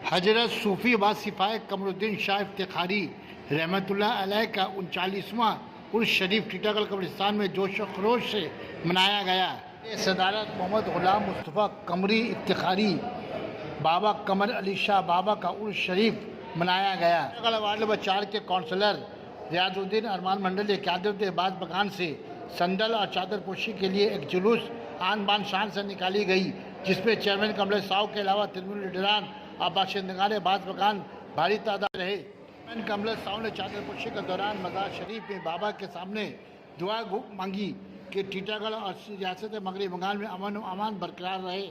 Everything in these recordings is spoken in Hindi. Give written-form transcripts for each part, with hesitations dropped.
हजरत सूफ़ी व सिपाही कमरुद्दीन शाह इफ्तिखारी रहमतुल्लाह अलैह का 39वां उर्स शरीफ टीटागढ़ कब्रिस्तान में जोश व खरोश से मनाया गया। सदारत मोहम्मद गुलाम मुस्तफ़ा कमरी इफ्तिखारी बाबा कमर अली शाह बाबा का उर्स शरीफ मनाया गया। टीटागढ़ वार्ड नंबर 4 के काउंसलर रियाजुद्दीन अरमान मंडल की क़यादत में बाज़ बगान से संदल और चादर पोशी के लिए एक जुलूस आन बान शान से निकाली गई, जिसमें चेयरमैन कमलेश साहू के अलावा तृणमूल लीडरान और बाशिंदगान बाज़ बगान भारी तादाद रहे। चेयरमैन कमलेश साहू ने चादर पोशी के दौरान मज़ार शरीफ में बाबा के सामने दुआ मांगी कि टीटागढ़ और रियासत मगरबी बंगाल में अमन व अमान बरकरार रहे।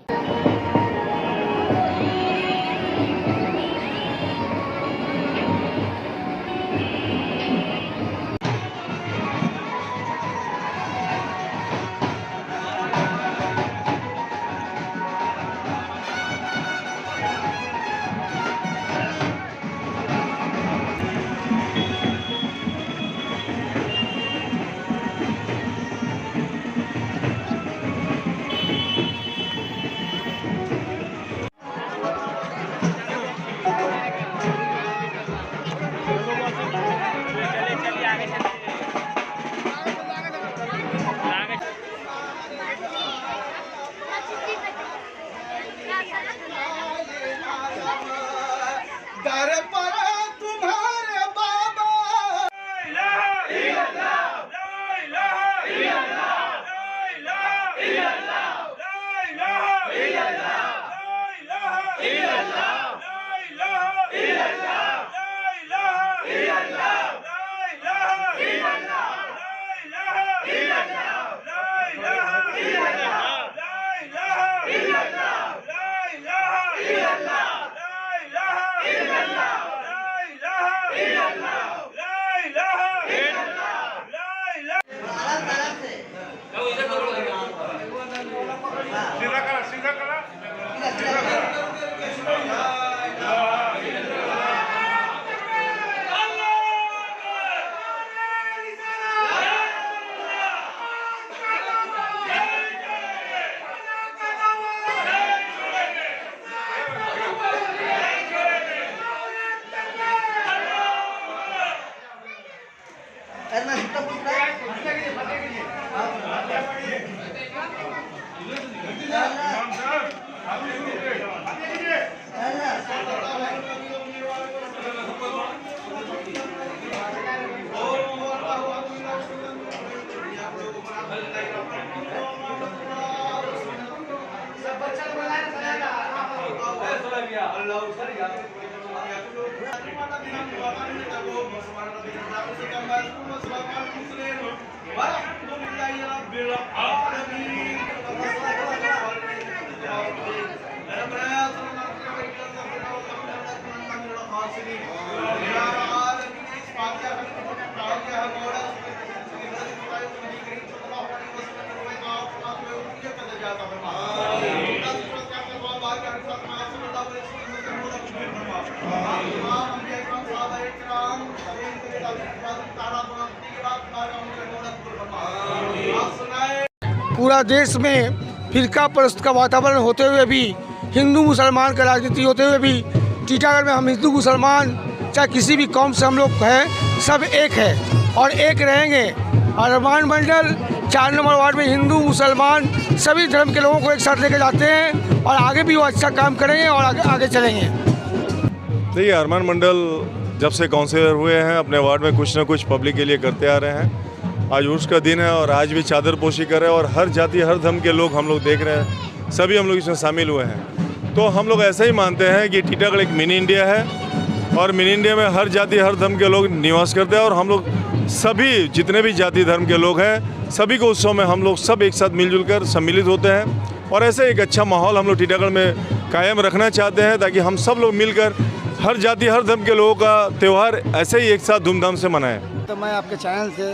पूरा देश में फिरका परस्त का वातावरण होते हुए भी, हिंदू मुसलमान का राजनीति होते हुए भी, टीटागढ़ में हम हिंदू मुसलमान चाहे किसी भी कौम से हम लोग हैं, सब एक है और एक रहेंगे। और अरमान मंडल 4 नंबर वार्ड में हिंदू मुसलमान सभी धर्म के लोगों को एक साथ लेकर जाते हैं और आगे भी वो अच्छा काम करेंगे और आगे चलेंगे। देखिए, अरमान मंडल जब से काउंसलर हुए हैं अपने वार्ड में कुछ न कुछ पब्लिक के लिए करते आ रहे हैं। आज उर्स का दिन है और आज भी चादर पोशी कर रहे हैं और हर जाति हर धर्म के लोग हम लोग देख रहे हैं, सभी हम लोग इसमें शामिल हुए हैं। तो हम लोग ऐसा ही मानते हैं कि टीटागढ़ एक मिनी इंडिया है और मिनी इंडिया में हर जाति हर धर्म के लोग निवास करते हैं और हम लोग सभी जितने भी जाति धर्म के लोग हैं सभी को उत्सव में हम लोग सब एक साथ मिलजुल कर सम्मिलित होते हैं और ऐसे एक अच्छा माहौल हम लोग टीटागढ़ में कायम रखना चाहते हैं ताकि हम सब लोग मिलकर हर जाति हर धर्म के लोगों का त्यौहार ऐसे ही एक साथ धूमधाम से मनाएं। तो मैं आपके चैनल से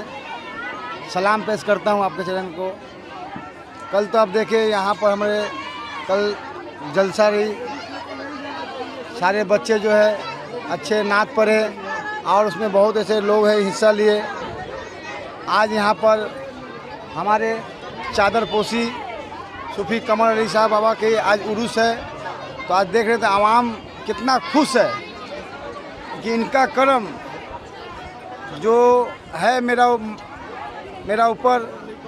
सलाम पेश करता हूं आपके चैनल को। कल तो आप देखिए यहाँ पर हमारे कल जलसा रही, सारे बच्चे जो है अच्छे नाच पढ़े और उसमें बहुत ऐसे लोग हैं हिस्सा लिए। आज यहाँ पर हमारे चादर पोशी सूफी कमर अली शाह बाबा के आज उरूस है, तो आज देख रहे थे आवाम कितना खुश है कि इनका कर्म जो है मेरा ऊपर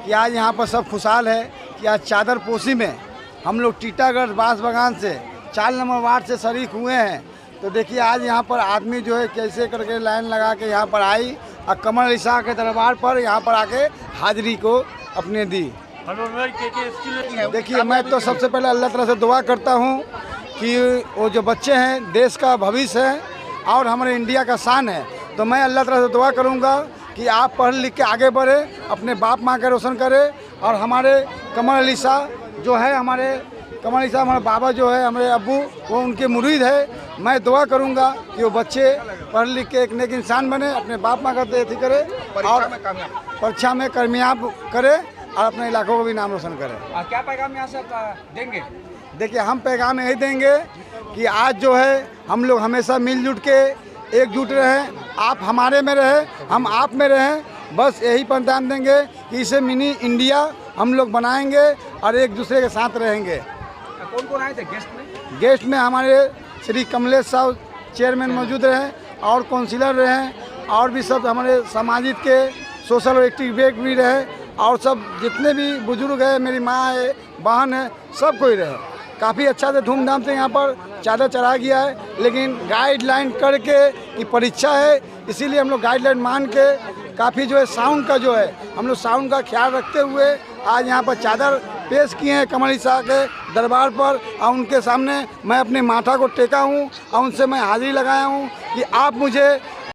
कि आज यहाँ पर सब खुशहाल है कि आज चादर पोशी में हम लोग टीटागढ़ बांस बागान से 4 नंबर वार्ड से शरीक हुए हैं। तो देखिए आज यहाँ पर आदमी जो है कैसे करके लाइन लगा के यहाँ पर आई और कमल अली शाह के दरबार पर यहाँ पर आके हाजिरी को अपने दी। देखिए मैं तो सबसे पहले अल्लाह ताला से दुआ करता हूँ कि वो जो बच्चे हैं देश का भविष्य है और हमारे इंडिया का शान है। तो मैं अल्लाह ताला से दुआ करूँगा कि आप पढ़ लिख के आगे बढ़े, अपने बाप माँ का रोशन करें। और हमारे कमल अली शाह जो है हमारे बाबा जो है हमारे अब्बू, वो उनके मुरीद है। मैं दुआ करूँगा कि वो बच्चे पढ़ लिख के एक नेक इंसान बने, अपने बाप माँ का अथी करे और परीक्षा में कामयाब करे और अपने इलाकों को भी नाम रोशन करें। क्या पैगाम यहाँ से देंगे? देखिए हम पैगाम यही देंगे कि आज जो है हम लोग हमेशा मिलजुल के एकजुट रहें, आप हमारे में रहें, हम आप में रहें। बस यही पर ध्यान देंगे कि इसे मिनी इंडिया हम लोग बनाएंगे और एक दूसरे के साथ रहेंगे। कौन कौन आए थे गेस्ट में? गेस्ट में हमारे श्री कमलेश साहब चेयरमैन मौजूद रहे और काउंसिलर रहे और भी सब हमारे सामाजिक के सोशल एक्टिविस्ट भी रहे और सब जितने भी बुजुर्ग है, मेरी माँ है, बहन है, सब कोई रहे। काफ़ी अच्छा से धूमधाम से यहाँ पर चादर चढ़ा गया है, लेकिन गाइडलाइन करके कि परीक्षा है इसीलिए हम लोग गाइडलाइन मान के काफ़ी जो है साउंड का जो है हम लोग साउंड का ख्याल रखते हुए आज यहाँ पर चादर पेश किए हैं कमल अली शाह के दरबार पर। और उनके सामने मैं अपने माथा को टेका हूँ और उनसे मैं हाजिरी लगाया हूँ कि आप मुझे